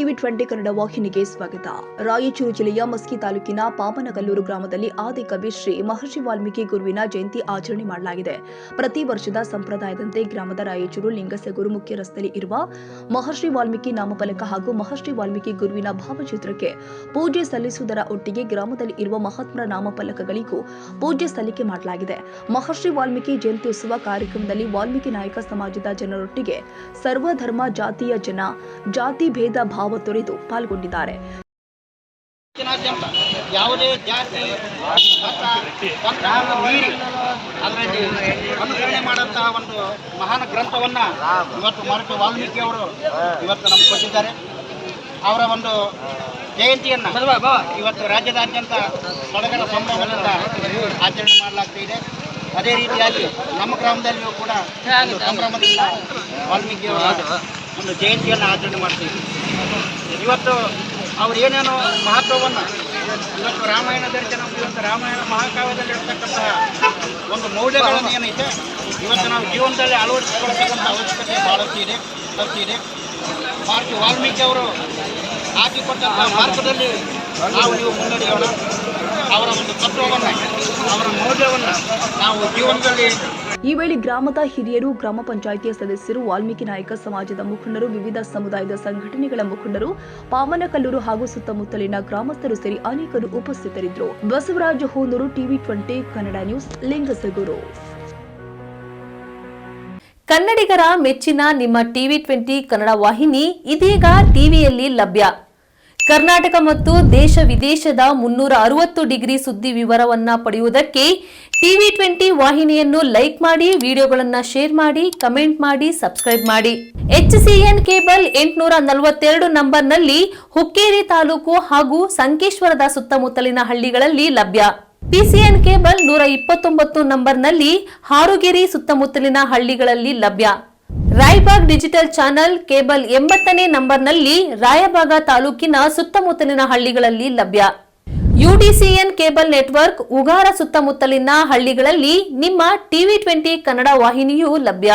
TV 20 Kannada ವಾಹಿನಿಗೆ ಸ್ವಾಗತ. ರಾಯಚೂರು ಜಿಲ್ಲೆಯ ಮಸ್ಕಿ ತಾಲೂಕಿನ ಪಾಪನಕಲ್ಲೂರು ಗ್ರಾಮದಲ್ಲಿ ಆದಿಕವಿ ಶ್ರೀ ಮಹರ್ಷಿ ವಾಲ್ಮೀಕಿ ಗುರುವಿನ ಜಯಂತಿ ಆಚರಣೆ ಮಾಡಲಾಗಿದೆ. ಪ್ರತಿ ವರ್ಷದ ಸಂಪ್ರದಾಯದಂತೆ ಗ್ರಾಮದ ರಾಯಚೂರು ಲಿಂಗಸಗೂರು ಮುಖ್ಯ ರಸ್ತೆಯಲ್ಲಿ ಇರುವ ಮಹರ್ಷಿ ವಾಲ್ಮೀಕಿ ನಾಮಫಲಕ ಹಾಗೂ ಮಹರ್ಷಿ ವಾಲ್ಮೀಕಿ ಗುರುವಿನ ಭಾವಚಿತ್ರಕ್ಕೆ ಪೂಜೆ ಸಲ್ಲಿಸುವುದರ ಒಟ್ಟಿಗೆ ಗ್ರಾಮದಲ್ಲಿ ಇರುವ ಮಹಾತ್ಮರ ನಾಮಫಲಕಗಳಿಗೂ ಪೂಜೆ ಸಲ್ಲಿಕೆ ಮಾಡಲಾಗಿದೆ. ಮಹರ್ಷಿ ವಾಲ್ಮೀಕಿ ಜಯಂತಿ ಉತ್ಸವ ಕಾರ್ಯಕ್ರಮದಲ್ಲಿ ವಾಲ್ಮೀಕಿ ನಾಯಕ ಸಮಾಜದ ಜನರೊಟ್ಟಿಗೆ ಸರ್ವಧರ್ಮ ಜಾತಿಯ ಜನ ಜಾತಿ ಭೇದ ಭಾವ ತೊರೆದು ಪಾಲ್ಗೊಂಡಿದ್ದಾರೆ. ಯಾವುದೇ ಜಾತಿ ಅನುಸರಣೆ ಮಾಡುವಂತಹ ಒಂದು ಮಹಾನ್ ಗ್ರಂಥವನ್ನ ಇವತ್ತು ಮಹರ್ಷಿ ವಾಲ್ಮೀಕಿ ಅವರು ಇವತ್ತು ನಮ್ಗೆ ಕೊಟ್ಟಿದ್ದಾರೆ. ಅವರ ಒಂದು ಜಯಂತಿಯನ್ನ ಇವತ್ತು ರಾಜ್ಯದಾದ್ಯಂತ ಸಡಗರ ಸಂಭ್ರಮದಿಂದ ಆಚರಣೆ ಮಾಡಲಾಗ್ತಾ ಇದೆ. ಅದೇ ರೀತಿಯಾಗಿ ನಮ್ಮ ಗ್ರಾಮದಲ್ಲಿಯೂ ಕೂಡ ಸಂಭ್ರಮದಿಂದ ವಾಲ್ಮೀಕಿ ಅವರ ಒಂದು ಜಯಂತಿಯನ್ನು ಆಚರಣೆ ಮಾಡ್ತೀವಿ. ಇವತ್ತು ಅವ್ರು ಏನೇನೋ ಮಹತ್ವವನ್ನು ಇವತ್ತು ರಾಮಾಯಣ ದರ್ಶನ ಇವತ್ತು ರಾಮಾಯಣ ಮಹಾಕಾವ್ಯದಲ್ಲಿರ್ತಕ್ಕಂತಹ ಒಂದು ಮೌಲ್ಯಗಳನ್ನು ಏನೈತೆ ಇವತ್ತು ನಾವು ಜೀವನದಲ್ಲಿ ಅಳವಡಿಸಿಕೊಳ್ತಕ್ಕಂಥ ಅವಶ್ಯಕತೆ ಬಹಳಷ್ಟು ಇದೆ. ಮಹರ್ಷಿ ವಾಲ್ಮೀಕಿ ಅವರು ಹಾಕಿಕೊಟ್ಟಂತಹ ಮಾರ್ಗದಲ್ಲಿ ನಾವು ನೀವು ಮುನ್ನಡೆಯೋಣ. ಅವರ ಒಂದು ತತ್ವವನ್ನು ಅವರ ಮೌಲ್ಯವನ್ನು ನಾವು ಜೀವನದಲ್ಲಿ. ಈ ವೇಳೆ ಗ್ರಾಮದ ಹಿರಿಯರು, ಗ್ರಾಮ ಪಂಚಾಯಿತಿಯ ಸದಸ್ಯರು, ವಾಲ್ಮೀಕಿ ನಾಯಕ ಸಮಾಜದ ಮುಖಂಡರು, ವಿವಿಧ ಸಮುದಾಯದ ಸಂಘಟನೆಗಳ ಮುಖಂಡರು, ಪಾಮನಕಲ್ಲೂರು ಹಾಗೂ ಸುತ್ತಮುತ್ತಲಿನ ಗ್ರಾಮಸ್ಥರು ಸೇರಿ ಅನೇಕರು ಉಪಸ್ಥಿತರಿದ್ದರು. Basavaraja Hoonur, TV 20 Kannada news, Lingasugur. ಕನ್ನಡಿಗರ ಮೆಚ್ಚಿನ ನಿಮ್ಮ ಟಿವಿ 20 ಕನ್ನಡ ವಾಹಿನಿ ಇದೀಗ ಟಿವಿಯಲ್ಲಿ ಲಭ್ಯ. ಕರ್ನಾಟಕ ಮತ್ತು ದೇಶ ವಿದೇಶದ 360 ಡಿಗ್ರಿ ಸುದ್ದಿ ವಿವರವನ್ನ ಪಡೆಯುವುದಕ್ಕೆ ಟಿವಿ 20 ವಾಹಿನಿಯನ್ನು ಲೈಕ್ ಮಾಡಿ, ವಿಡಿಯೋಗಳನ್ನು ಶೇರ್ ಮಾಡಿ, ಕಮೆಂಟ್ ಮಾಡಿ, ಸಬ್ಸ್ಕ್ರೈಬ್ ಮಾಡಿ. HCN ಕೇಬಲ್ 842 ನಂಬರ್ನಲ್ಲಿ ಹುಕ್ಕೇರಿ ತಾಲೂಕು ಹಾಗೂ ಸಂಕೇಶ್ವರದ ಸುತ್ತಮುತ್ತಲಿನ ಹಳ್ಳಿಗಳಲ್ಲಿ ಲಭ್ಯ. PCN ಕೇಬಲ್ 129 ನಂಬರ್ನಲ್ಲಿ ಹಾರುಗೆರೆ ಸುತ್ತಮುತ್ತಲಿನ ಹಳ್ಳಿಗಳಲ್ಲಿ ಲಭ್ಯ. ರಾಯಬಾಗ್ ಡಿಜಿಟಲ್ ಚಾನೆಲ್ ಕೇಬಲ್ 80ನೇ ನಂಬರ್ನಲ್ಲಿ ರಾಯಬಾಗ ತಾಲೂಕಿನ ಸುತ್ತಮುತ್ತಲಿನ ಹಳ್ಳಿಗಳಲ್ಲಿ ಲಭ್ಯ. UDCN ಕೇಬಲ್ ನೆಟ್ವರ್ಕ್ ಉಗಾರ ಸುತ್ತಮುತ್ತಲಿನ ಹಳ್ಳಿಗಳಲ್ಲಿ ನಿಮ್ಮ ಟಿವಿ 20 ಕನ್ನಡ ವಾಹಿನಿಯೂ ಲಭ್ಯ.